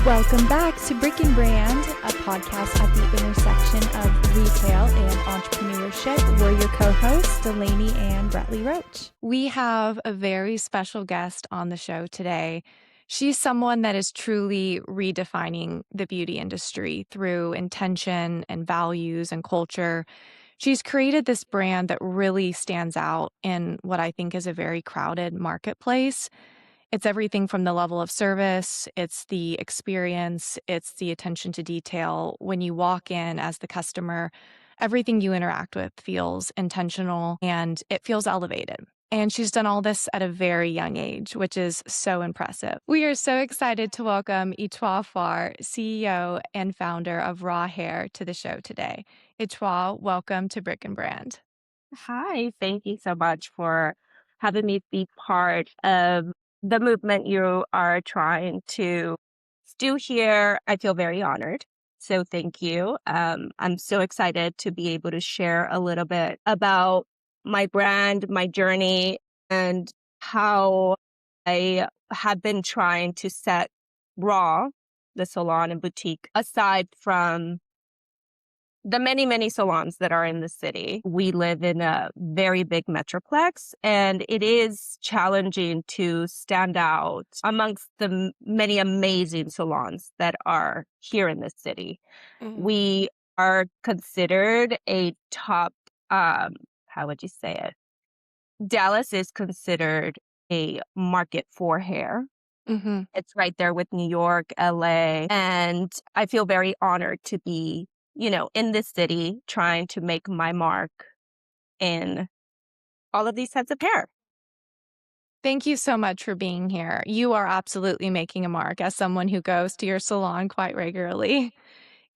Welcome back to Brick and Brand, a podcast at the intersection of retail and entrepreneurship. We're your co-hosts, Delaney and Bradley Roach. We have a very special guest on the show today. She's someone that is truly redefining the beauty industry through intention and values and culture. She's created this brand that really stands out in what I think is a very crowded marketplace. It's everything from the level of service, it's the experience, it's the attention to detail. When you walk in as the customer, everything you interact with feels intentional and it feels elevated. And she's done all this at a very young age, which is so impressive. We are so excited to welcome Etoile Farr, CEO and founder of Raw Hair, to the show today. Etoile, welcome to Brick and Brand. Hi, thank you so much for having me be part of the movement you are trying to do here. I feel very honored. So thank you. I'm so excited to be able to share a little bit about my brand, my journey, and how I have been trying to set Raw, the salon and boutique, aside from the many, many salons that are in the city. We live in a very big metroplex, and it is challenging to stand out amongst the many amazing salons that are here in the city. We are considered a top, how would you say it? Dallas is considered a market for hair. It's right there with New York, LA, and I feel very honored to be in this city, trying to make my mark in all of these types of hair. Thank you so much for being here. You are absolutely making a mark as someone who goes to your salon quite regularly.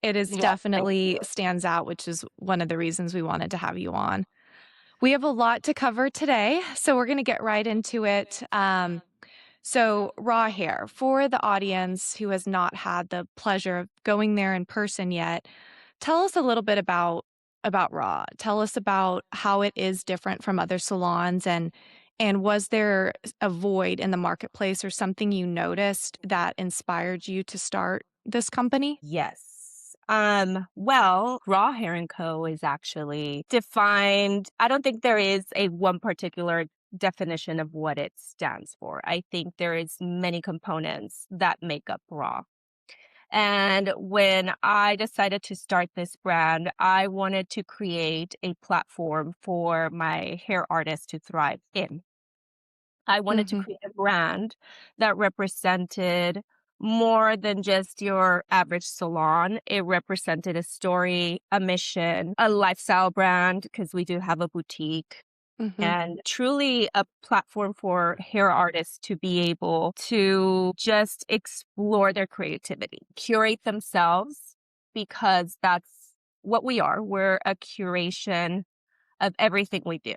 It is definitely stands out, which is one of the reasons we wanted to have you on. We have a lot to cover today, so we're going to get right into it. So Raw Hair, for the audience who has not had the pleasure of going there in person yet, tell us a little bit about Raw. Tell us about how it is different from other salons, and was there a void in the marketplace or something you noticed that inspired you to start this company? Yes. Well, Raw Hair & Co. is actually defined. I don't think there is a one particular definition of what it stands for. I think there is many components that make up Raw. And when I decided to start this brand, I wanted to create a platform for my hair artists to thrive in. I wanted to create a brand that represented more than just your average salon. It represented a story, a mission, a lifestyle brand, because we do have a boutique. And truly a platform for hair artists to be able to just explore their creativity, curate themselves, because that's what we are. We're a curation of everything we do.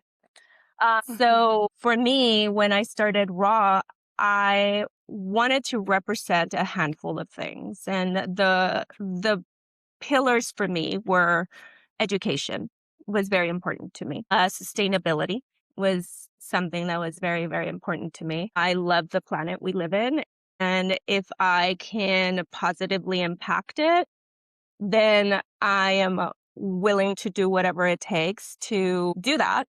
So for me, when I started Raw, I wanted to represent a handful of things. And the pillars for me were education was very important to me. Sustainability was something that was very, very important to me. I love the planet we live in. And if I can positively impact it, then I am willing to do whatever it takes to do that.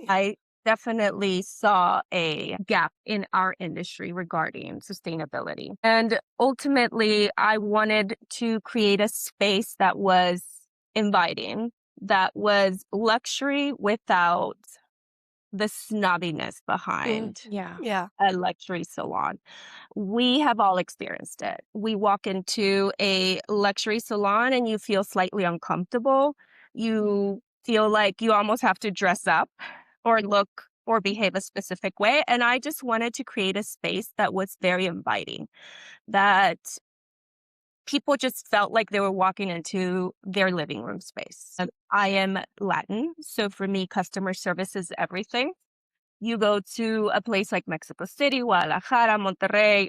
I definitely saw a gap in our industry regarding sustainability. And ultimately, I wanted to create a space that was inviting, that was luxury without the snobbiness behind a luxury salon. We have all experienced it. We walk into a luxury salon and you feel slightly uncomfortable. You feel like you almost have to dress up or look or behave a specific way. And I just wanted to create a space that was very inviting, that people just felt like they were walking into their living room space. I am Latin, so for me, customer service is everything. You go to a place like Mexico City, Guadalajara, Monterrey,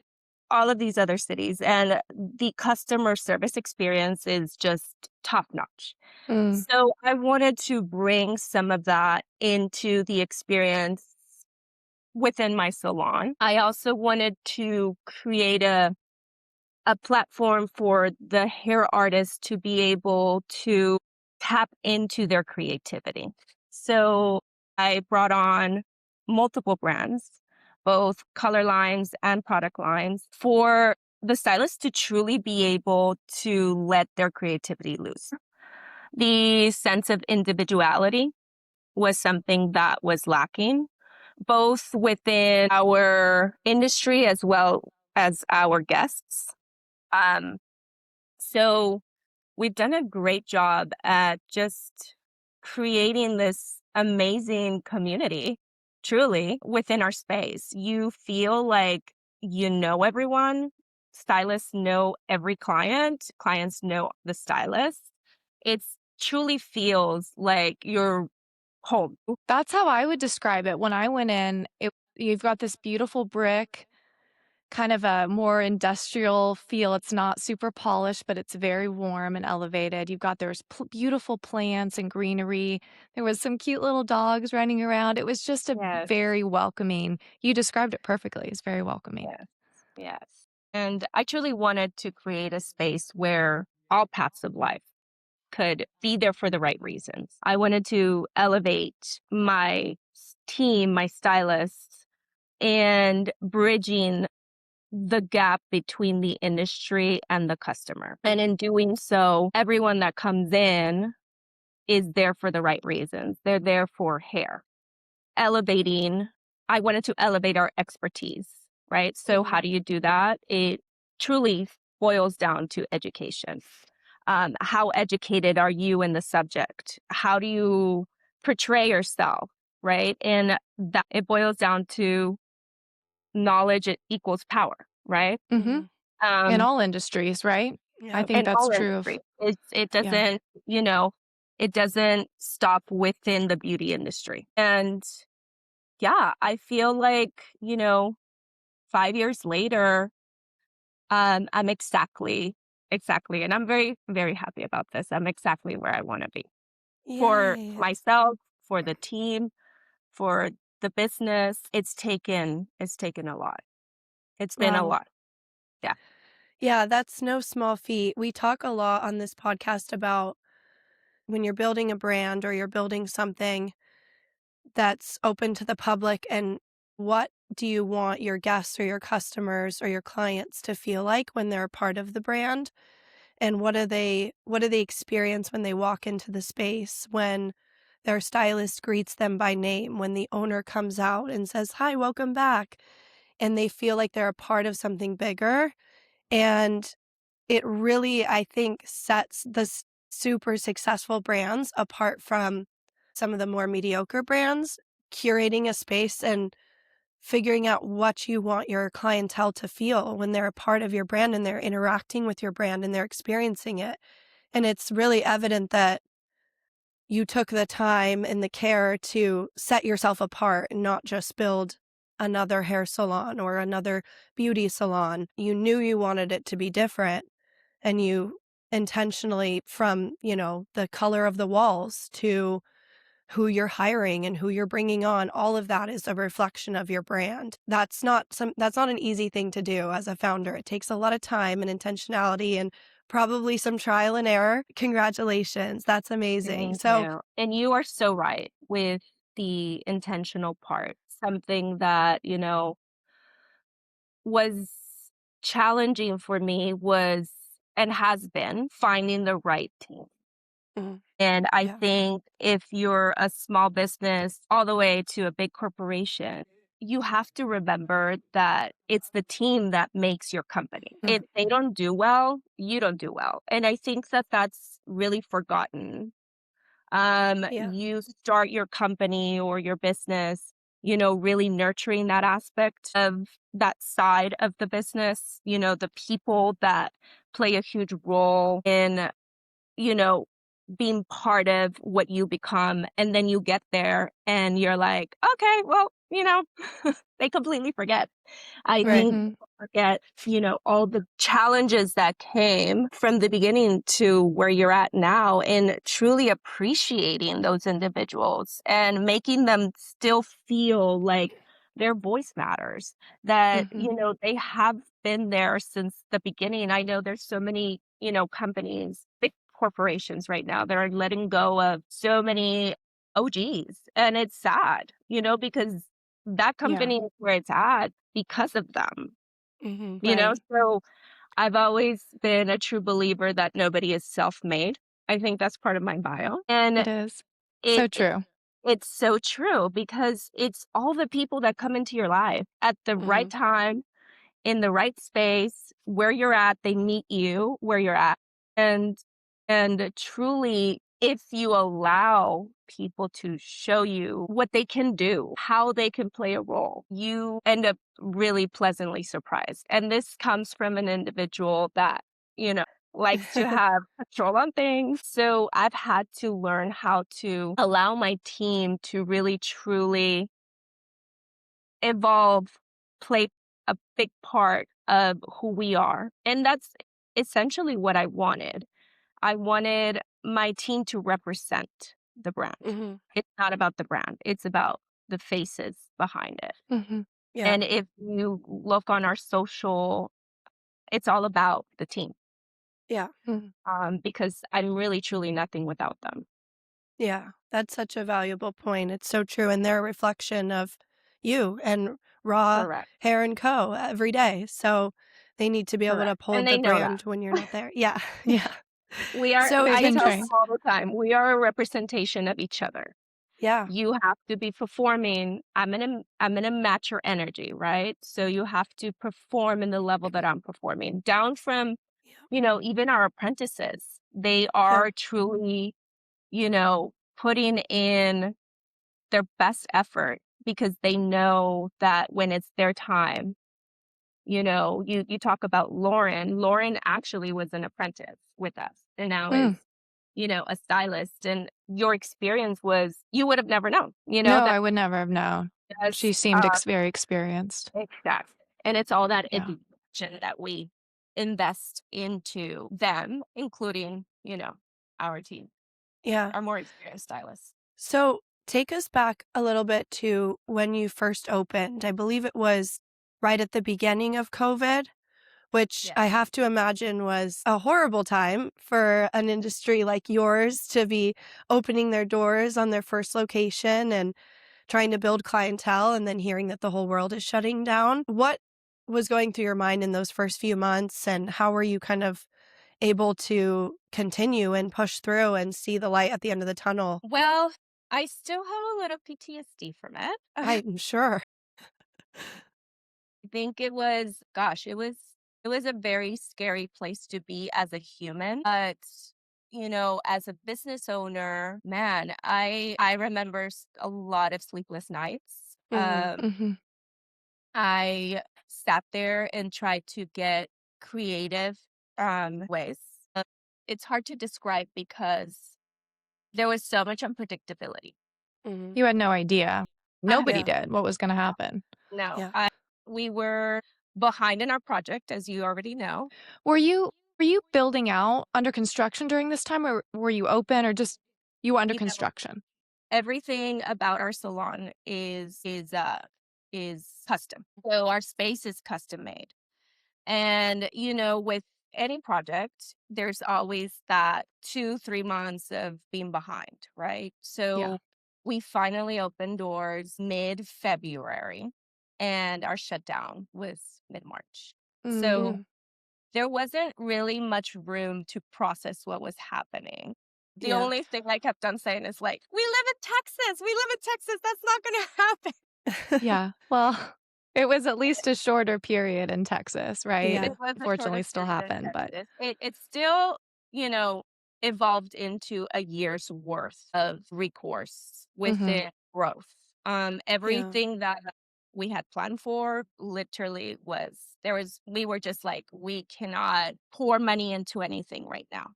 all of these other cities, and the customer service experience is just top notch. So I wanted to bring some of that into the experience within my salon. I also wanted to create a a platform for the hair artist to be able to tap into their creativity. So I brought on multiple brands, both color lines and product lines, for the stylist to truly be able to let their creativity loose. The sense of individuality was something that was lacking, both within our industry as well as our guests. So we've done a great job at just creating this amazing community, truly, within our space. You feel like you know everyone. Stylists know every client. Clients know the stylist. It truly feels like you're home. That's how I would describe it. When I went in, you've got this beautiful brick, kind of a more industrial feel. It's not super polished, but it's very warm and elevated. There's beautiful plants and greenery. There was some cute little dogs running around. It was just a Yes. very welcoming. You described it perfectly. It's very welcoming. Yes. Yes. And I truly wanted to create a space where all paths of life could be there for the right reasons. I wanted to elevate my team, my stylists, and bridging the gap between the industry and the customer. And in doing so, everyone that comes in is there for the right reasons. They're there for hair. I wanted to elevate our expertise, right? So how do you do that? It truly boils down to education. How educated are you in the subject? How do you portray yourself, right? And that it boils down to knowledge equals power, right? Mm-hmm. In all industries, right? Yeah. I think In that's all true of. industries. It doesn't, it doesn't stop within the beauty industry. And yeah, I feel like, 5 years later, I'm exactly, and I'm very, very happy about this. I'm exactly where I want to be for Yay. myself, for the team, for the business. It's taken a lot. It's been a Wow. lot. Yeah. Yeah, that's no small feat. We talk a lot on this podcast about when you're building a brand or you're building something that's open to the public, and what do you want your guests or your customers or your clients to feel like when they're a part of the brand? And what do they experience when they walk into the space, when their stylist greets them by name, when the owner comes out and says, "Hi, welcome back," and they feel like they're a part of something bigger. And it really, I think, sets the super successful brands apart from some of the more mediocre brands. Curating a space and figuring out what you want your clientele to feel when they're a part of your brand and they're interacting with your brand and they're experiencing it. And it's really evident that you took the time and the care to set yourself apart and not just build another hair salon or another beauty salon. You knew you wanted it to be different, and you intentionally, from, the color of the walls to who you're hiring and who you're bringing on, all of that is a reflection of your brand. That's not an easy thing to do as a founder. It takes a lot of time and intentionality and probably some trial and error. Congratulations. That's amazing. Thank So, you. And you are so right with the intentional part. Something that, was challenging for me was and has been finding the right team. mhm, And I yeah. think if you're a small business all the way to a big corporation, you have to remember that it's the team that makes your company. Mm. If they don't do well, you don't do well. And I think that that's really forgotten. Yeah. You start your company or your business, really nurturing that aspect of that side of the business, the people that play a huge role in, you know, being part of what you become. And then you get there and you're like, okay, well, they completely forget. I Right. think people forget, all the challenges that came from the beginning to where you're at now, and truly appreciating those individuals and making them still feel like their voice matters, that, Mhm. they have been there since the beginning. I know there's so many, companies, big corporations right now that are letting go of so many OGs. And it's sad, because that Yeah, company is where it's at because of them, Right. So I've always been a true believer that nobody is self-made. I think that's part of my bio. And it is. it, So it true. it's so true because it's all the people that come into your life at the right Mhm. time, in the right space, where you're at, they meet you where you're at. And truly, if you allow people to show you what they can do, how they can play a role, you end up really pleasantly surprised. And this comes from an individual that, likes to have control on things. So I've had to learn how to allow my team to really truly evolve, play a big part of who we are. And that's essentially what I wanted. I wanted my team to represent the brand. Mhm. It's not about the brand, it's about the faces behind it. Hmm. Yeah. And if you look on our social, it's all about the team, Yeah. because I'm really, truly nothing without them. Yeah. That's such a valuable point. It's so true. And they're a reflection of you and Raw Correct. Hair and Co. every day. So they need to be able to Correct. And uphold the they know that. brand when you're not there. Yeah. Yeah. So We've I been take tell them trained. us. all the time, we are a representation of each other. Yeah. You have to be performing. I'm gonna match your energy, right? So you have to perform in the level that I'm performing. Down from, Yeah. even our apprentices, they Yeah. are truly, putting in their best effort because they know that when it's their time, you talk about Lauren. Lauren actually was an apprentice with us and now is, Mm. a stylist. And your experience was, you would have never known, No, that I would never have known. She does, seemed very experienced. exact. And it's all that Yeah. education that we invest into them, including, our team, Yeah. our more experienced stylists. So take us back a little bit to when you first opened. I believe it was right at the beginning of COVID, which I Yes. have to imagine was a horrible time for an industry like yours to be opening their doors on their first location and trying to build clientele and then hearing that the whole world is shutting down. What was going through your mind in those first few months, and how were you kind of able to continue and push through and see the light at the end of the tunnel? Well, I still have a little PTSD from it. I I'm sure. think it was a very scary place to be as a human. But, as a business owner, man, I remember a lot of sleepless nights. Mhm. Hmm. I sat there and tried to get creative ways. Uh, It's hard to describe because there was so much unpredictability. Mhm. You had no idea. I had Nobody Yeah. did what was going to happen. no. Yeah. We were behind in our project, as you already know. Were you building out under construction during this time, or were you open, or just you were under You know, construction? everything about our salon is custom. So our space is custom made. And, with any project, there's always that 2-3 months of being behind, right? Yeah. So we finally opened doors mid-February and our shutdown was mid-March. So Mm. there wasn't really much room to process what was happening. The Yeah. only thing I kept on saying is like, we live in Texas. We live in Texas. That's not going to happen. Yeah. Well, it was at least a shorter period in Texas, right? Yeah. It It was a shorter fortunately still period in happened, but Texas. It still, you know, evolved into a year's worth of recourse mhm. within growth. Yeah. Everything that we had planned for literally we were just like, we cannot pour money into anything right now.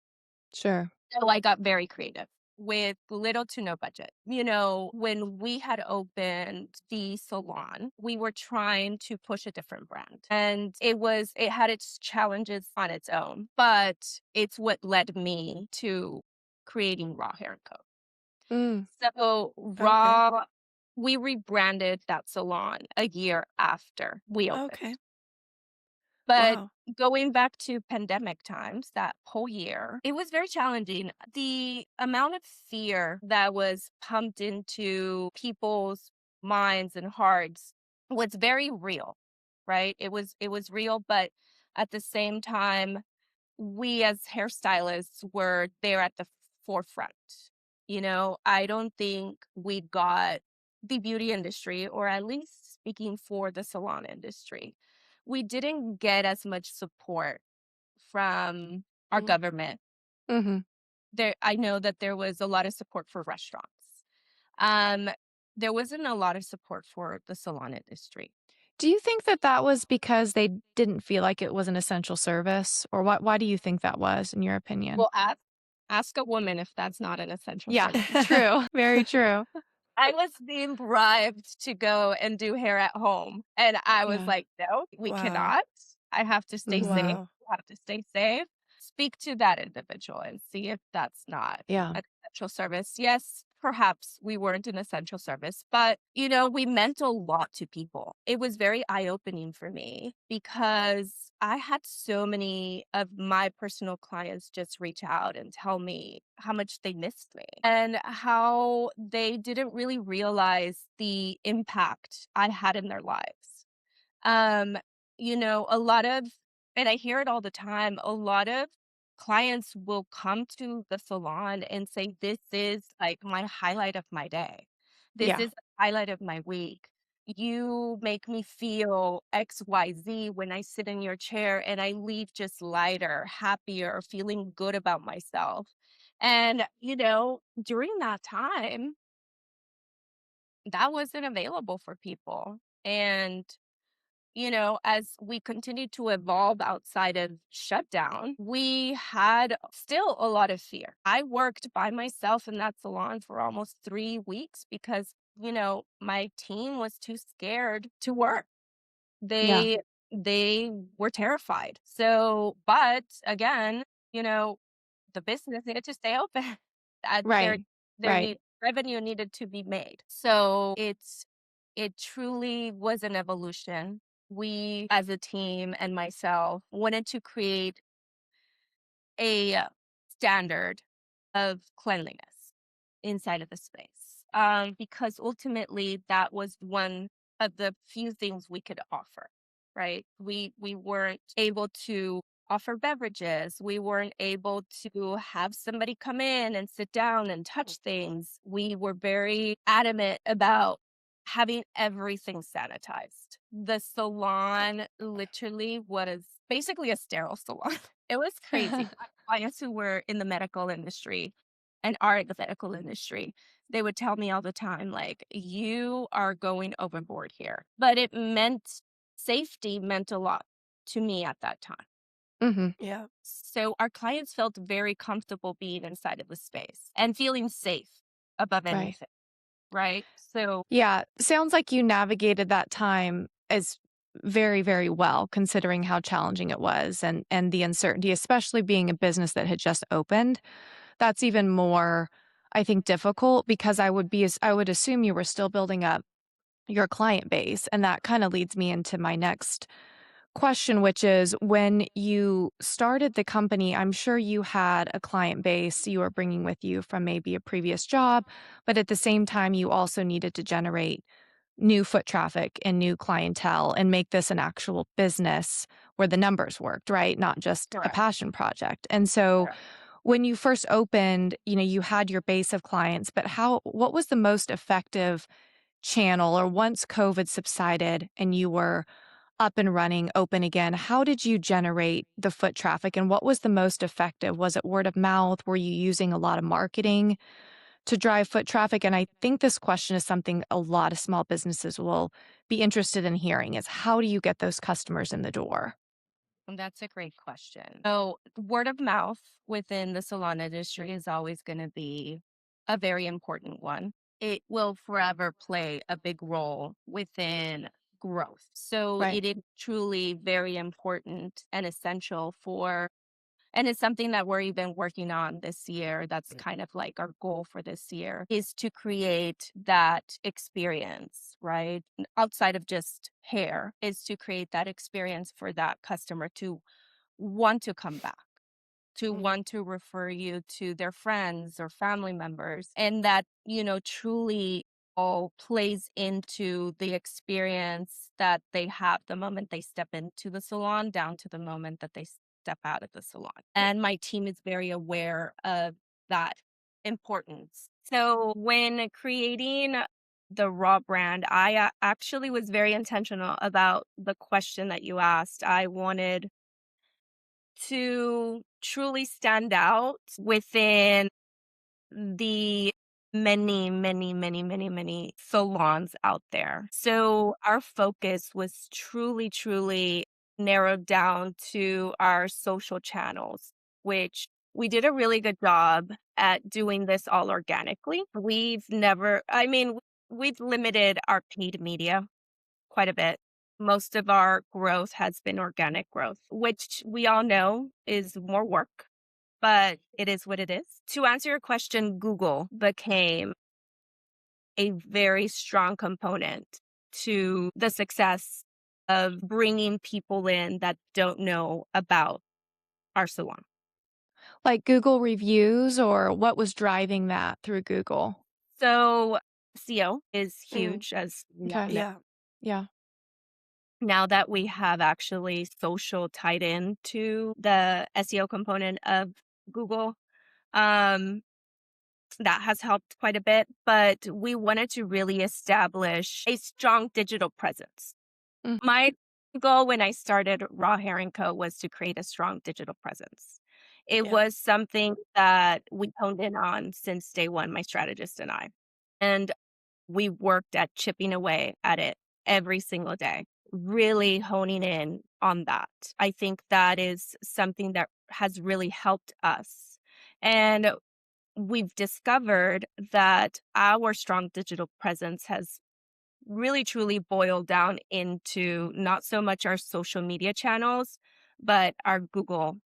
Sure. So I got very creative with little to no budget. When we had opened the salon, we were trying to push a different brand. And it had its challenges on its own, but it's what led me to creating Raw Hair and Co. Mm. So Okay. we rebranded that salon a year after we opened. Okay. But Wow. going back to pandemic times, that whole year, it was very challenging. The amount of fear that was pumped into people's minds and hearts was very real, right? It was real, but at the same time, we as hairstylists were there at the forefront. I don't think we got the beauty industry, or at least speaking for the salon industry, we didn't get as much support from our Mm. government. Hmm. I know that there was a lot of support for restaurants. Um, there wasn't a lot of support for the salon industry. Do you think that that was because they didn't feel like it was an essential service? Or why do you think that was, in your opinion? Well, ask a woman if that's not an essential Yeah, service. true. Very true. I was being bribed to go and do hair at home. And I was Yeah. like, no, we Wow. cannot. I have to stay safe. Mhm. Wow. You have to stay safe. Speak to that individual and see if that's not Yeah. an essential service. Yes, perhaps we weren't an essential service, but we meant a lot to people. It was very eye-opening for me because I had so many of my personal clients just reach out and tell me how much they missed me and how they didn't really realize the impact I had in their lives. Um, a lot of, and I hear it all the time, a lot of clients will come to the salon and say, this is like my highlight of my day. This Yeah. is the highlight of my week. You make me feel XYZ when I sit in your chair and I leave just lighter, happier, feeling good about myself. And, during that time, that wasn't available for people. And as we continued to evolve outside of shutdown, we had still a lot of fear. I worked by myself in that salon for almost 3 weeks because, my team was too scared to work. Yeah. They were terrified. So, but again, you know, the business needed to stay open. Uh, there Right. there Right. need revenue needed to be made. So it truly was an evolution. We as a team and myself wanted to create a standard of cleanliness inside of the space. Because ultimately that was one of the few things we could offer, right? We weren't able to offer beverages. We weren't able to have somebody come in and sit down and touch things. We were very adamant about having everything sanitized. The salon literally was basically a sterile salon. It was crazy. Clients who were in the medical industry and are in the medical industry, they would tell me all the time, like, you are going overboard here. But safety meant a lot to me at that time. Hmm. Yeah. So our clients felt very comfortable being inside of the space and feeling safe above Right. anything, right? So Yeah. Sounds like you navigated that time as very, very well, considering how challenging it was and the uncertainty, especially being a business that had just opened. That's even more, I think, difficult because I would assume you were still building up your client base. And that kind of leads me into my next question, which is when you started the company, I'm sure you had a client base you were bringing with you from maybe a previous job, but at the same time, you also needed to generate new foot traffic and new clientele and make this an actual business where the numbers worked, right? Not just a correct. passion project. And so Correct. when you first opened, you had your base of clients, but what was the most effective channel or once COVID subsided and you were up and running, open again, how did you generate the foot traffic and what was the most effective? Was it word of mouth? Were you using a lot of marketing to drive foot traffic? And I think this question is something a lot of small businesses will be interested in hearing is how do you get those customers in the door? And that's a great question. So, word of mouth within the salon industry is always going to be a very important one. It will forever play a big role within growth. So, Right. it is truly very important and essential for And it's something that we're even working on this year. That's kind of like our goal for this year, is to create that experience, right? Outside of just hair, is to create that experience for that customer to want to come back, to want to refer you to their friends or family members. And that, truly all plays into the experience that they have the moment they step into the salon down to the moment that they step out of the salon. And my team is very aware of that importance. So when creating the Raw brand, I actually was very intentional about the question that you asked. I wanted to truly stand out within the many, many, many, many, many salons out there. So our focus was truly, truly narrowed down to our social channels, which we did a really good job at doing this all organically. We've limited our paid media quite a bit. Most of our growth has been organic growth, which we all know is more work, but it is what it is. To answer your question, Google became a very strong component to the success of bringing people in that don't know about our salon. Like Google reviews, or what was driving that through Google? So SEO is huge, as we all Okay. know. Yeah. Yeah. Now that we have actually social tied into the SEO component of Google, um, that has helped quite a bit. But we wanted to really establish a strong digital presence. Mm. My goal when I started Raw Hair & Co. was to create a strong digital presence. It Yeah. was something that we honed in on since day one, my strategist and I. And we worked at chipping away at it every single day, really honing in on that. I think that is something that has really helped us. And we've discovered that our strong digital presence has really truly boiled down into not so much our social media channels, but our Google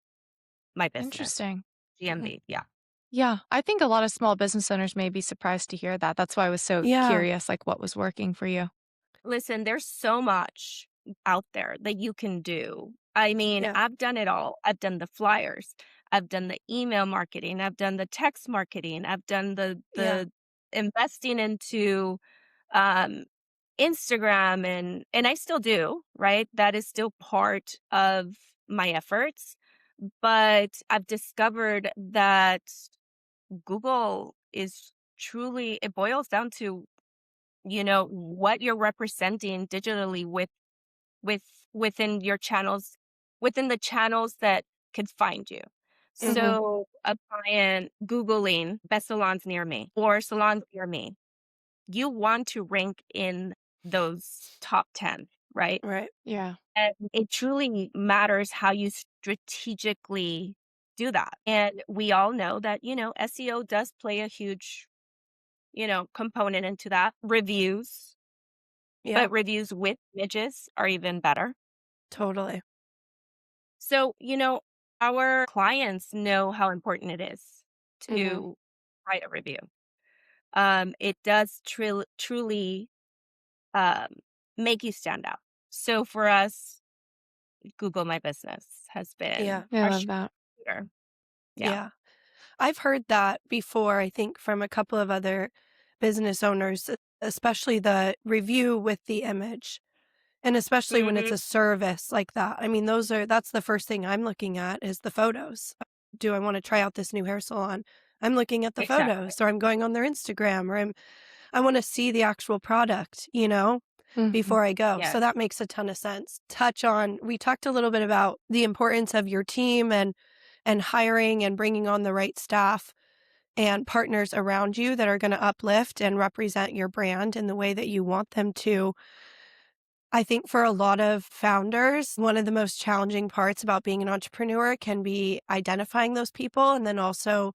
My Business, Interesting. GMB. Yeah. Yeah. I think a lot of small business owners may be surprised to hear that. That's why I was so Yeah. curious, like what was working for you. Listen, there's so much out there that you can do. I mean, Yeah. I've done it all. I've done the flyers. I've done the email marketing. I've done the text marketing. I've done the Yeah. investing into um Instagram, and I still do, right? That is still part of my efforts. But I've discovered that Google is truly, it boils down to, what you're representing digitally with within your channels, within the channels that could find you. Mm-hmm. So a client Googling best salons near me or salons near me, you want to rank in those top 10, right? Right. Yeah. And it truly matters how you strategically do that. And we all know that, SEO does play a huge, component into that. Reviews, Yeah. but reviews with images are even better. Totally. So, our clients know how important it is to write a review. It does truly um, make you stand out. So for us, Google My Business has Yeah. been I our love that. shooter. Yeah. Yeah. I've heard that before, I think, from a couple of other business owners, especially the review with the image. And especially when it's Hmm. a service like that. I mean, that's the first thing I'm looking at is the photos. Do I want to try out this new hair salon? I'm looking at the Exactly. photos, or I'm going on their Instagram, or I want to see the actual product, Mm-hmm. before I go. So Yes. that makes a ton of sense. We talked a little bit about the importance of your team and hiring and bringing on the right staff and partners around you that are going to uplift and represent your brand in the way that you want them to. I think for a lot of founders, one of the most challenging parts about being an entrepreneur can be identifying those people and then also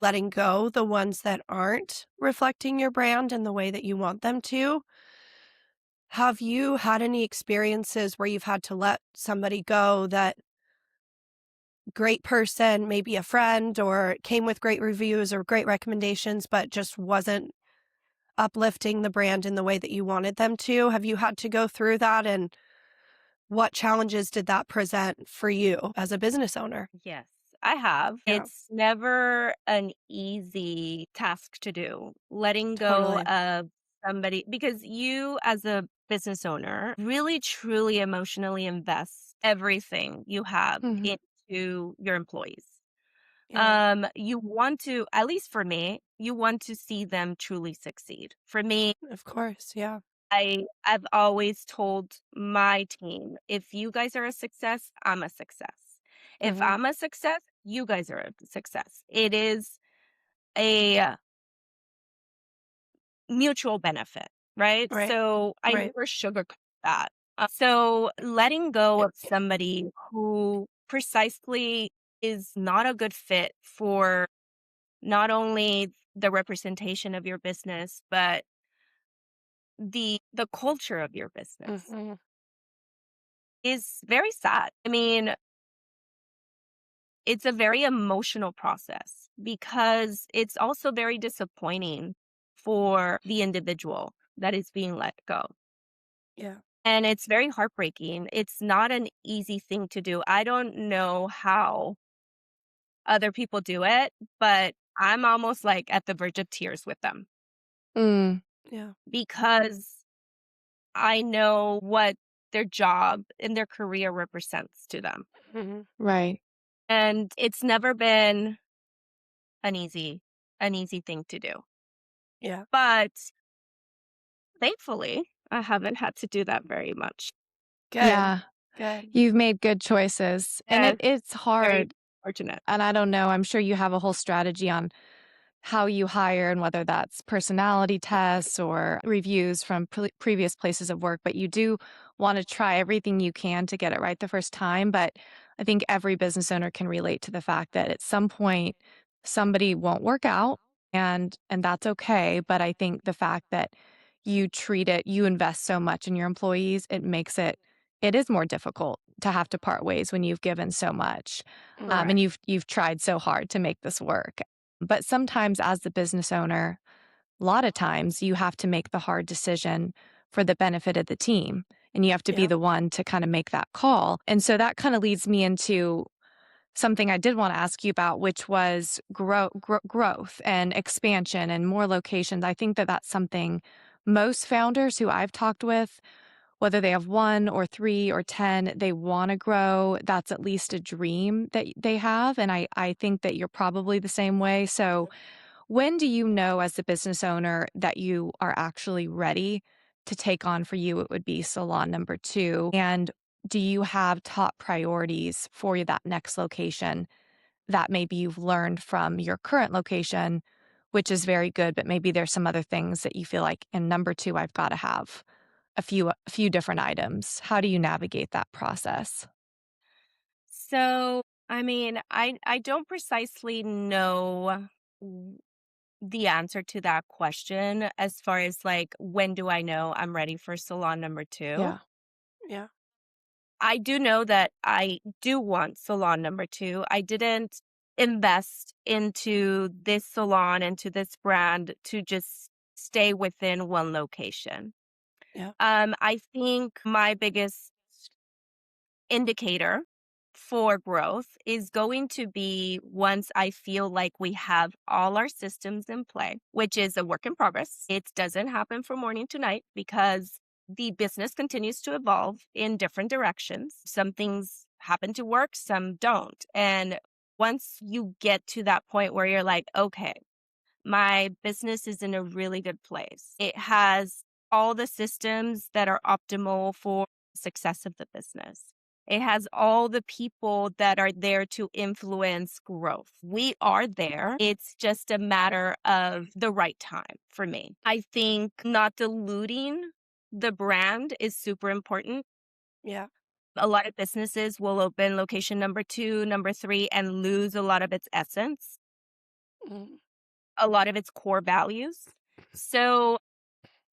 letting go the ones that aren't reflecting your brand in the way that you want them to. Have you had any experiences where you've had to let somebody go that great person, maybe a friend, or came with great reviews or great recommendations, but just wasn't uplifting the brand in the way that you wanted them to? Have you had to go through that? And what challenges did that present for you as a business owner? Yes, I have. Yeah, It's never an easy task to do, letting go totally. of somebody, because you, as a business owner, really truly emotionally invest everything you have Mhm. into your employees. Yeah, You want to, at least for me, you want to see them truly succeed. For me, of course. Yeah. I've always told my team, if you guys are a success, I'm a success. If Mhm. I'm a success, you guys are a success. It is a mutual benefit, right? Right. So I Right. never sugarcoat that. So letting go of somebody who precisely is not a good fit for not only the representation of your business, but the culture of your business Mhm. is very sad. I mean, it's a very emotional process because it's also very disappointing for the individual that is being let go. Yeah. And it's very heartbreaking. It's not an easy thing to do. I don't know how other people do it, but I'm almost like at the verge of tears with them Mm, Yeah. because I know what their job and their career represents to them. Mhm. right. And it's never been an easy thing to do. Yeah. But thankfully, I haven't had to do that very much. Good. Yeah. Good. You've made good choices. And Yes, it's very hard. fortunate. And I don't know, I'm sure you have a whole strategy on how you hire and whether that's personality tests or reviews from previous places of work, but you do want to try everything you can to get it right the first time. But I think every business owner can relate to the fact that at some point somebody won't work out and that's okay. But I think the fact that you invest so much in your employees, it is more difficult to have to part ways when you've given so much. And Right. you've tried so hard to make this work. But sometimes, as the business owner, a lot of times you have to make the hard decision for the benefit of the team. And you have to be Yeah. the one to kind of make that call. And so that kind of leads me into something I did want to ask you about, which was growth and expansion and more locations. I think that that's something most founders who I've talked with, whether they have one or three or 10, they want to grow. That's at least a dream that they have. And I think that you're probably the same way. So, when do you know as the business owner that you are actually ready to take on, for you, it would be salon number two? And do you have top priorities for that next location that maybe you've learned from your current location, which is very good, but maybe there's some other things that you feel like in number two, I've got to have a few different items. How do you navigate that process? So, I mean, I don't precisely know w- the answer to that question as far as like when do I know I'm ready for salon number 2? Yeah. Yeah. I do know that I do want salon number 2. I didn't invest into this salon, into this brand to just stay within one location. Yeah. I think my biggest indicator for growth is going to be once I feel like we have all our systems in play, which is a work in progress. It doesn't happen from morning to night because the business continues to evolve in different directions. Some things happen to work, some don't. And once you get to that point where you're like, okay, my business is in a really good place. It has all the systems that are optimal for success of the business. It has all the people that are there to influence growth. We are there. It's just a matter of the right time for me. I think not diluting the brand is super important. Yeah. A lot of businesses will open location number 2, number 3, and lose a lot of its essence, Mhm. a lot of its core values. So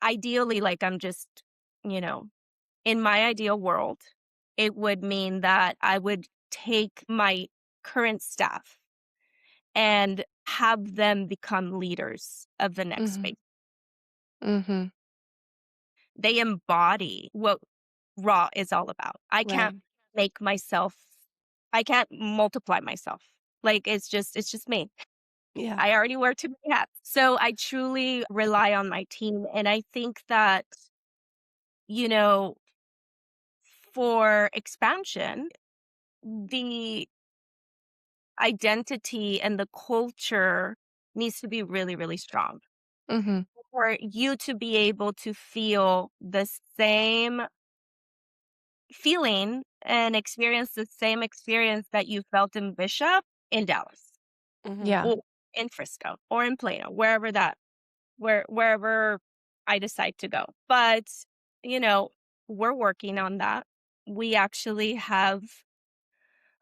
ideally, like I'm just, you know, in my ideal world, it would mean that I would take my current staff and have them become leaders of the next Mhm. space. Mhm. They embody what raw is all about. I Right. can't make myself, I can't multiply myself. Like it's just me. Yeah. I already wear too many hats. So I truly rely on my team. And I think that, you know, for expansion, the identity and the culture needs to be really, really strong Mhm. for you to be able to feel the same feeling and experience the same experience that you felt in Bishop in Dallas Mhm. Yeah. or in Frisco or in Plano, wherever I decide to go. But, you know, we're working on that. We actually have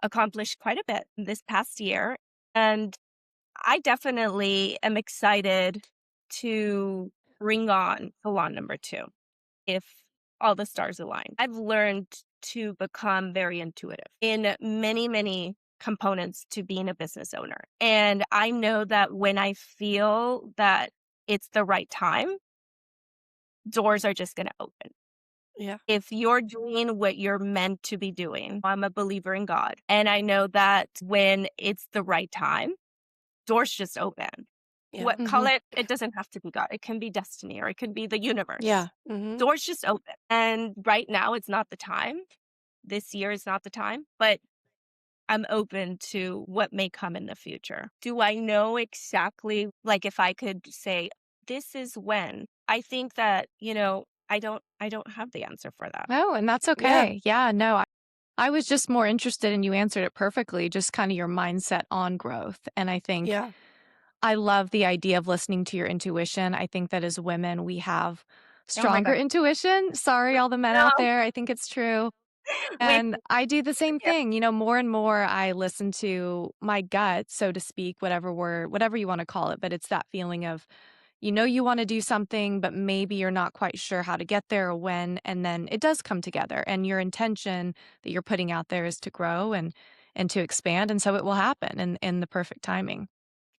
accomplished quite a bit this past year. And I definitely am excited to bring on salon number 2 if all the stars align. I've learned to become very intuitive in many, many components to being a business owner. And I know that when I feel that it's the right time, doors are just going to open. Yeah. If you're doing what you're meant to be doing, I'm a believer in God. And I know that when it's the right time, doors just open. Yeah. What call Mhm. it? It doesn't have to be God. It can be destiny or it can be the universe. Yeah. Mhm. Doors just open. And right now it's not the time. This year is not the time, but I'm open to what may come in the future. Do I know exactly, like if I could say this is when? I think that, I don't have the answer for that. Oh, and that's Yeah. okay. Yeah, no, I was just more interested and you answered it perfectly, just kind of your mindset on growth. And I think Yeah. I love the idea of listening to your intuition. I think that as women, we have Oh my stronger God. intuition. Sorry, all the men out No, there. I think it's true. wait. And I do the same thing. More and more I listen to my gut, so to speak, whatever you want to call it. But it's that feeling of, you want to do something, but maybe you're not quite sure how to get there or when. And then it does come together. And your intention that you're putting out there is to grow and to expand. And so it will happen in the perfect timing.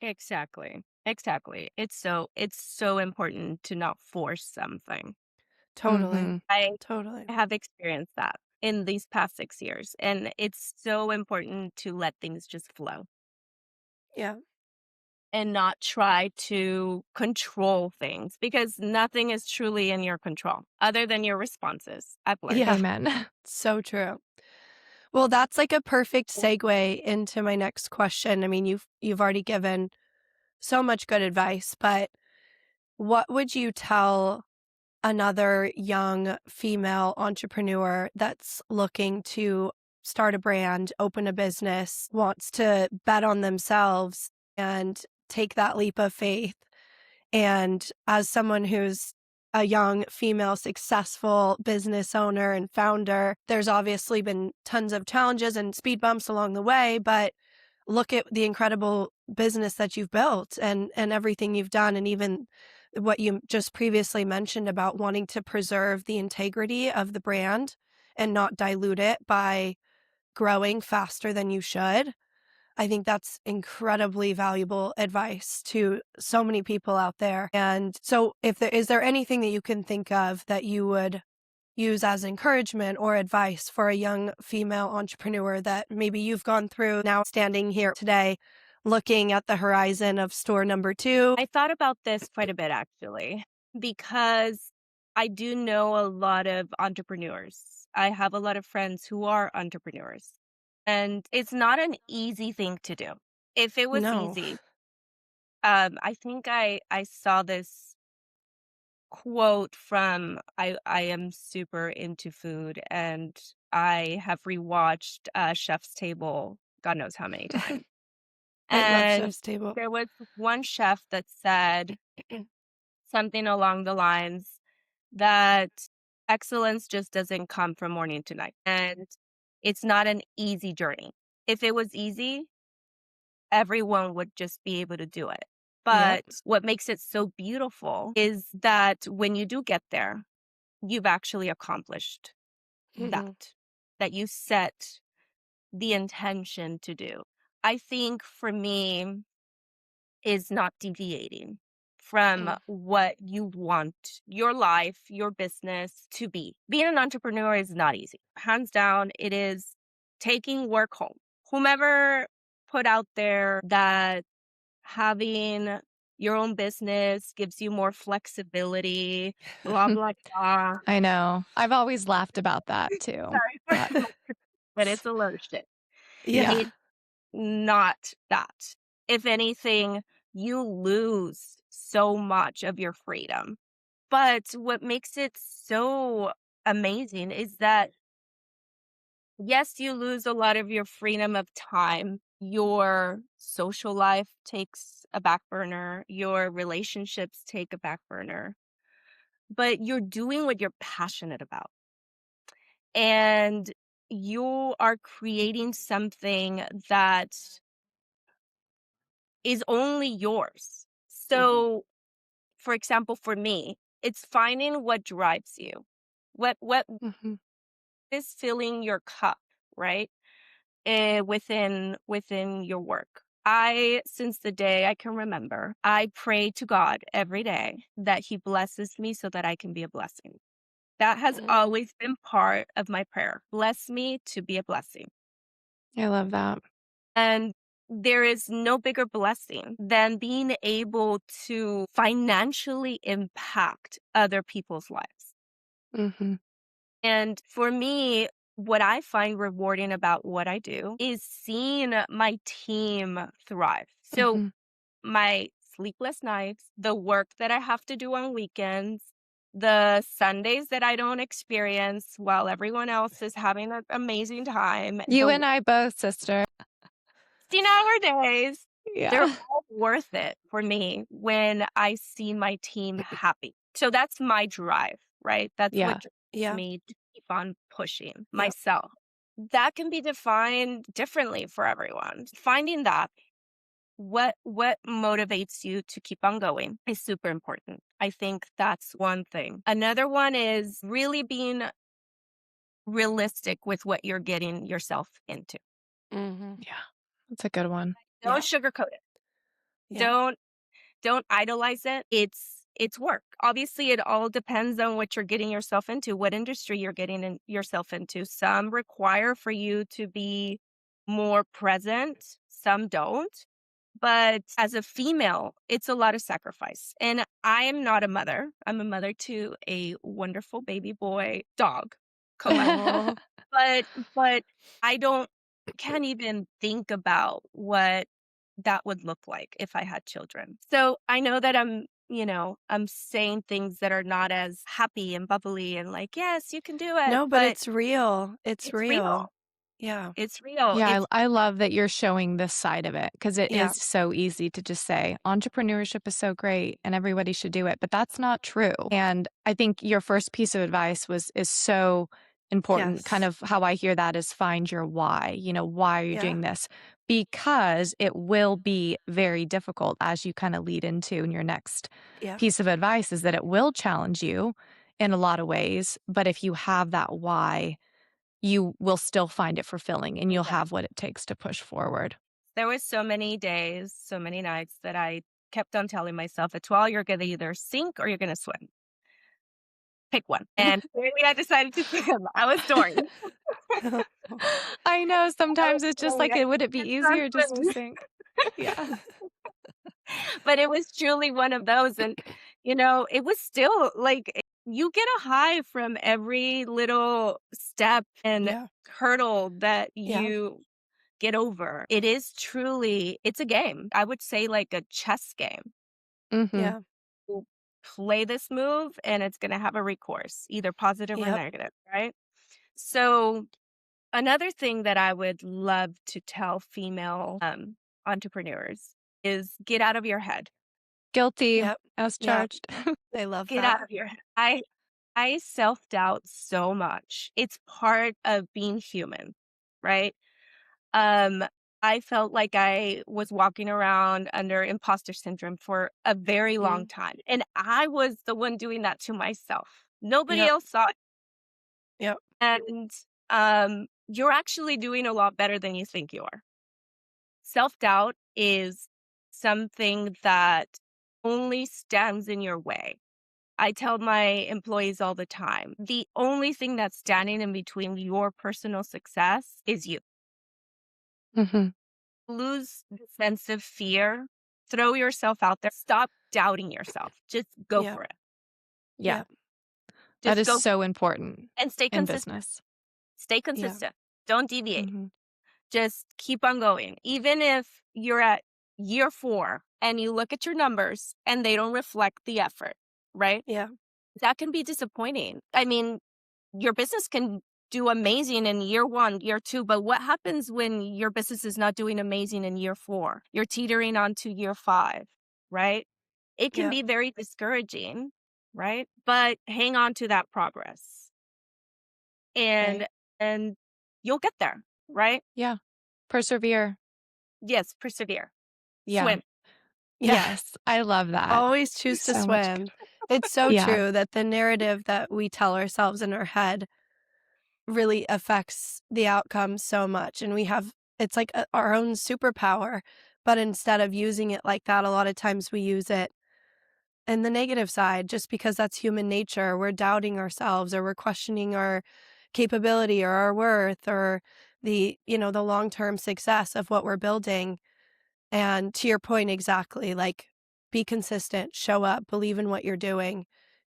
Exactly. Exactly. It's so important to not force something. Totally. Mm-hmm. I Totally. have experienced that in these past 6 years, and it's so important to let things just flow Yeah. and not try to control things because nothing is truly in your control other than your responses. I've learned. Yeah. Amen. So true. Well, that's like a perfect segue into my next question. I mean, you've already given so much good advice, but what would you tell another young female entrepreneur that's looking to start a brand, open a business, wants to bet on themselves and take that leap of faith? And as someone who's a young female successful business owner and founder, there's obviously been tons of challenges and speed bumps along the way, but look at the incredible business that you've built and everything you've done, and even what you just previously mentioned about wanting to preserve the integrity of the brand and not dilute it by growing faster than you should. I think that's incredibly valuable advice to so many people out there. And so is there anything that you can think of that you would use as encouragement or advice for a young female entrepreneur that maybe you've gone through now standing here today, looking at the horizon of store number 2? I thought about this quite a bit actually, because I do know a lot of entrepreneurs. I have a lot of friends who are entrepreneurs, and it's not an easy thing to do. If it was No. easy, I think I saw this quote from I am super into food, and I have rewatched Chef's Table God knows how many times. I love And Chef's Table. there was one chef that said something along the lines that excellence just doesn't come from morning to night. And it's not an easy journey. If it was easy, everyone would just be able to do it. Yep. But what makes it so beautiful is that when you do get there, you've actually accomplished Mhm. that you set the intention to do. I think for me is not deviating from what you want your life, your business to be. Being an entrepreneur is not easy. Hands down, it is taking work home. Whomever put out there that having your own business gives you more flexibility, blah, blah, blah. I know. I've always laughed about that too. Sorry But for but it's a load of shit. Yeah. It's not that. If anything, you lose so much of your freedom. But what makes it so amazing is that, yes, you lose a lot of your freedom of time. Your social life takes a back burner, your relationships take a back burner, but you're doing what you're passionate about. And you are creating something that is only yours. So, for example, for me, it's finding what drives you. What Mhm. is filling your cup, right? Within your work. I, since the day I can remember, I pray to God every day that He blesses me so that I can be a blessing. That has always been part of my prayer. Bless me to be a blessing. I love that. And there is no bigger blessing than being able to financially impact other people's lives. Hmm. And for me, what I find rewarding about what I do is seeing my team thrive. So Hmm. my sleepless nights, the work that I have to do on weekends, the Sundays that I don't experience while everyone else is having an amazing time, You the and I both, sister. 16-hour days, they're Yeah. all worth it for me when I see my team happy. So that's my drive, right? That's what Yeah. drives Yeah. me to keep on pushing Yep. myself. That can be defined differently for everyone. Finding that what motivates you to keep on going is super important. I think that's one thing. Another one is really being realistic with what you're getting yourself into. Yeah. That's a good one. Don't Yeah. sugarcoat it. Yeah. Don't idolize it. It's work. Obviously, it all depends on what you're getting yourself into, what industry you're yourself into. Some require for you to be more present, some don't. But as a female, it's a lot of sacrifice. And I am not a mother. I'm a mother to a wonderful baby boy dog, Coco. But I can't even think about what that would look like if I had children. So I know that I'm saying things that are not as happy and bubbly and like, yes, you can do it. No, but it's real. It's it's real. real. Yeah. It's real. Yeah, It's I love that you're showing this side of it because it Yeah. is so easy to just say entrepreneurship is so great and everybody should do it, but that's not true. And I think your first piece of advice is so important. Kind Yes. of how I hear that is find your why. Why are you Yeah. doing this? Because it will be very difficult as you kind of lead into in your next Yeah. piece of advice is that it will challenge you in a lot of ways, but if you have that why, you will still find it fulfilling and you'll have what it takes to push forward. There was so many days, so many nights that I kept on telling myself, Etoile, you're going to either sink or you're going to swim. Pick one. And clearly I decided to swim. I was Dory. I know I was sometimes it's just Dory. like, I would it be kept on easier just to swimming. sink? Yeah. But it was truly one of those. And, it was still like you get a high from every little step and Yeah. hurdle that Yeah. you get over. It is truly, it's a game. I would say like a chess game. Mm-hmm. Yeah. You play this move and it's going to have a recourse, either positive or Yep. negative, right? So another thing that I would love to tell female entrepreneurs is get out of your head. Guilty Yep. as Yeah. charged. They love Get that. out of your head. I self-doubt so much. It's part of being human, right? Um, I felt like I was walking around under imposter syndrome for a very long time. And I was the one doing that to myself. Nobody Yep. else saw it. Yep. And you're actually doing a lot better than you think you are. Self-doubt is something that only stands in your way. I tell my employees all the time, the only thing that's standing in between your personal success is you. Mm-hmm. Lose the sense of fear, throw yourself out there, stop doubting yourself. Just go Yeah. for it. Yeah. Yeah. That Just is go so important and stay in consistent. business. Stay Yeah. consistent. Don't deviate. Mm-hmm. Just keep on going. Even if you're at year 4 and you look at your numbers and they don't reflect the effort, right? Yeah. That can be disappointing. I mean, your business can do amazing in year 1, year 2, but what happens when your business is not doing amazing in year 4? You're teetering on to year 5, right? It can Yeah. be very discouraging, right? But hang on to that progress and Right. and you'll get there, right? Yeah. Persevere. Yes, persevere. Yeah. Swim. Yeah. Yes. I love that. Always choose to So much. swim. It's so Yeah. true that the narrative that we tell ourselves in our head really affects the outcome so much. And it's like our own superpower. But instead of using it like that, a lot of times we use it in the negative side just because that's human nature. We're doubting ourselves or we're questioning our capability or our worth or the long-term success of what we're building. And to your point, exactly, like be consistent, show up, believe in what you're doing,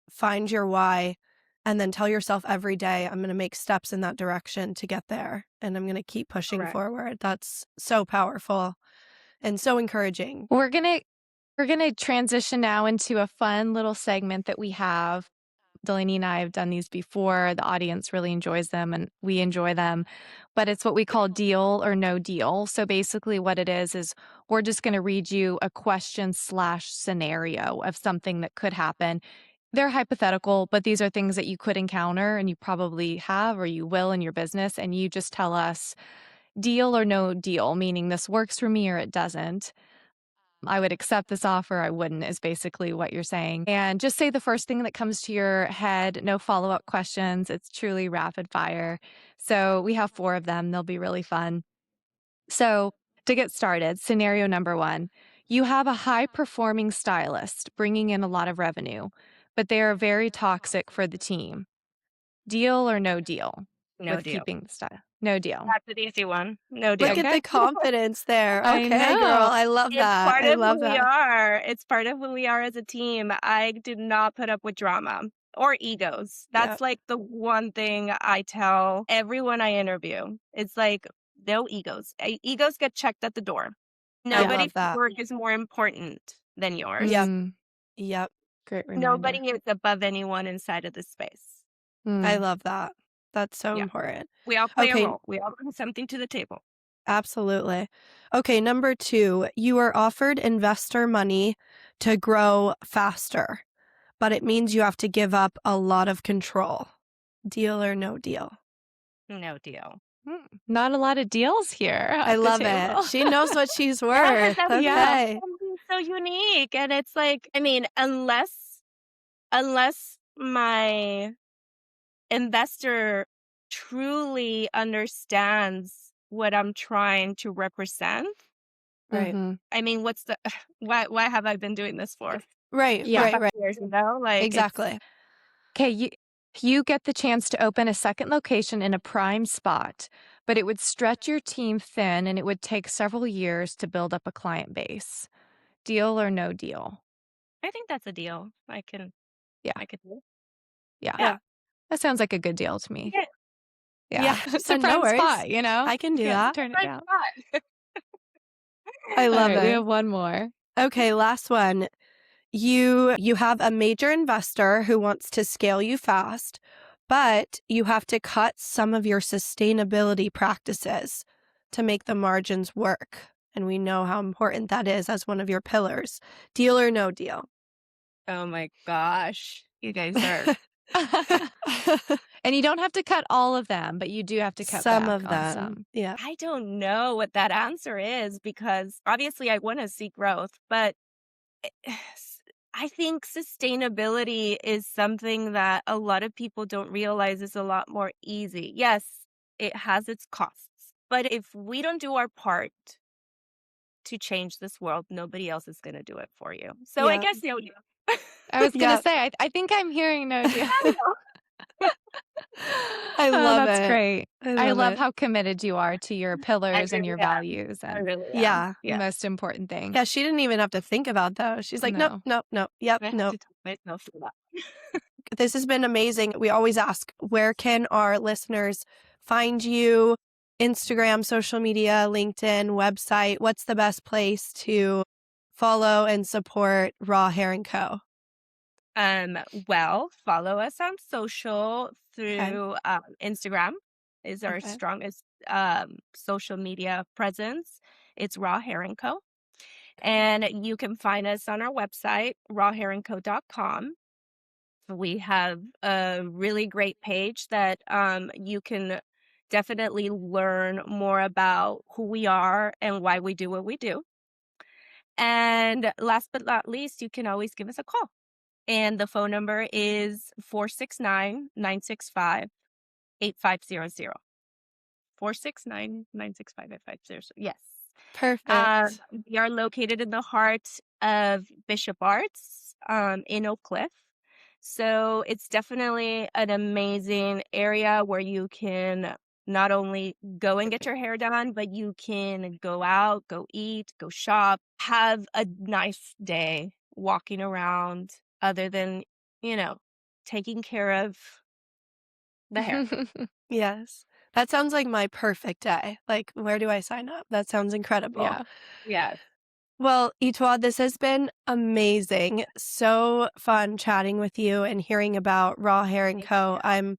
find your why, and then tell yourself every day, I'm going to make steps in that direction to get there. And I'm going to keep pushing Correct. forward. That's so powerful and so encouraging. We're gonna transition now into a fun little segment that we have. Delaney and I have done these before. The audience really enjoys them and we enjoy them. But it's what we call deal or no deal. So basically what it is we're just going to read you a question/scenario of something that could happen. They're hypothetical, but these are things that you could encounter and you probably have or you will in your business. And you just tell us deal or no deal, meaning this works for me or it doesn't. I would accept this offer, I wouldn't, is basically what you're saying. And just say the first thing that comes to your head, no follow-up questions. It's truly rapid fire. So we have 4 of them. They'll be really fun. So to get started, scenario number 1, you have a high-performing stylist bringing in a lot of revenue, but they are very toxic for the team. Deal or no deal No with deal. keeping the style? No deal. That's an easy one. No deal. Look at the confidence there. I Okay, girl. know. I love It's that. part I of love who we that. are. It's part of who we are as a team. I do not put up with drama or egos. That's Yep. like the one thing I tell everyone I interview. It's like no egos. Egos get checked at the door. I Nobody's love that. work is more important than yours. Yep. Mm, Yep. great reminder. Nobody is above anyone inside of this space. I Mm. love that. That's so Yeah. important. We all play Okay. a role. We all bring something to the table. Absolutely. Okay, number 2, you are offered investor money to grow faster, but it means you have to give up a lot of control. Deal or no deal? No deal. Not a lot of deals here. I at the love table. it. She knows what she's Yeah, worth. that's Okay. something so unique. And it's like, I mean, unless my investor truly understands what I'm trying to represent, Right. Mhm. I mean, what's the why have I been doing this for Right. Yeah. Right. 5 Right. years, like Exactly. Okay, you get the chance to open a second location in a prime spot, but it would stretch your team thin and it would take several years to build up a client base. Deal or no deal? I think that's a deal. I can Yeah. do. Yeah. Yeah. That sounds like a good deal to me. Yeah. Yeah. It's a No prime worries. spot, you know? I can do Can't that. turn it Right, down. right. I All love right, we it. have one more. Okay, last one. You have a major investor who wants to scale you fast, but you have to cut some of your sustainability practices to make the margins work. And we know how important that is as one of your pillars. Deal or no deal? Oh my gosh. You guys are And you don't have to cut all of them, but you do have to cut Some back of on them. some. Yeah. I don't know what that answer is because obviously I want to see growth, but I think sustainability is something that a lot of people don't realize is a lot more easy. Yes, it has its costs, but if we don't do our part to change this world. Nobody else is going to do it for you. So I Yeah. guess no deal. I was going Yeah. to say, I think I'm hearing no deal. I love That's it. great. I love love it. how committed you are to your I pillars and really your am. values, I and really am. Yeah. the Yeah. most important thing. Yeah, she didn't even have to think about those. She's like, nope, No. nope, nope. Yep, I have nope. to talk myself through that. This has been amazing. We always ask, where can our listeners find you? Instagram, social media, LinkedIn, website. What's the best place to follow and support Raw Hair & Co.? Well, follow us on social Okay. through Instagram is our Okay. strongest social media presence. It's Raw Hair & Co. And you can find us on our website, rawhairandco.com. We have a really great page that you can definitely learn more about who we are and why we do what we do. And last but not least, you can always give us a call. And the phone number is 469-965-8500. 469-965-8500. Yes. Perfect. We are located in the heart of Bishop Arts in Oak Cliff. So it's definitely an amazing area where you can not only go and get your hair done, but you can go out, go eat, go shop, have a nice day walking around other than, taking care of the hair. Yes. That sounds like my perfect day. Like, where do I sign up? That sounds incredible. Yeah. Yes. Well, Etoile, this has been amazing. So fun chatting with you and hearing about Raw Hair & Thank Co. you. I'm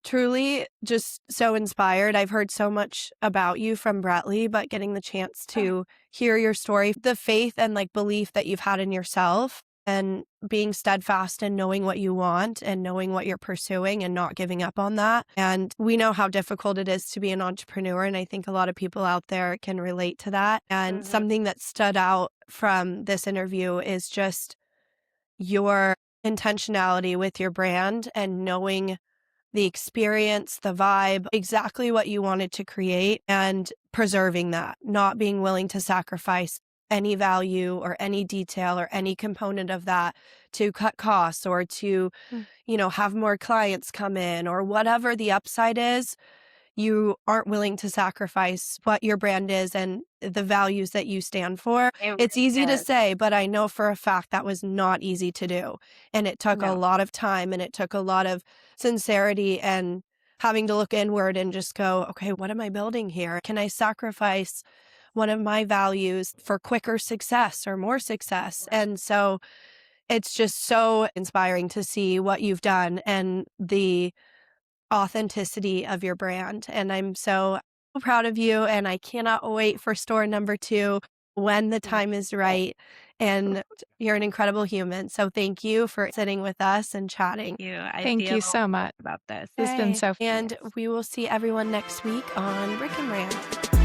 truly just so inspired. I've heard so much about you from Bradley, but getting the chance to hear your story, the faith and like belief that you've had in yourself and being steadfast and knowing what you want and knowing what you're pursuing and not giving up on that. And we know how difficult it is to be an entrepreneur. And I think a lot of people out there can relate to that. And something that stood out from this interview is just your intentionality with your brand and knowing the experience, the vibe, exactly what you wanted to create and preserving that, not being willing to sacrifice any value or any detail or any component of that to cut costs or to, have more clients come in or whatever the upside is. You aren't willing to sacrifice what your brand is and the values that you stand for. It's easy to say, but I know for a fact that was not easy to do. And it took a lot of time and it took a lot of sincerity and having to look inward and just go, okay, what am I building here? Can I sacrifice one of my values for quicker success or more success? And so it's just so inspiring to see what you've done and the authenticity of your brand. And I'm so proud of you. And I cannot wait for store number 2 when the time is right. And you're an incredible human. So thank you for sitting with us and chatting. Thank you. Thank you so much about this. It's been so fun. And we will see everyone next week on Brick and Brand.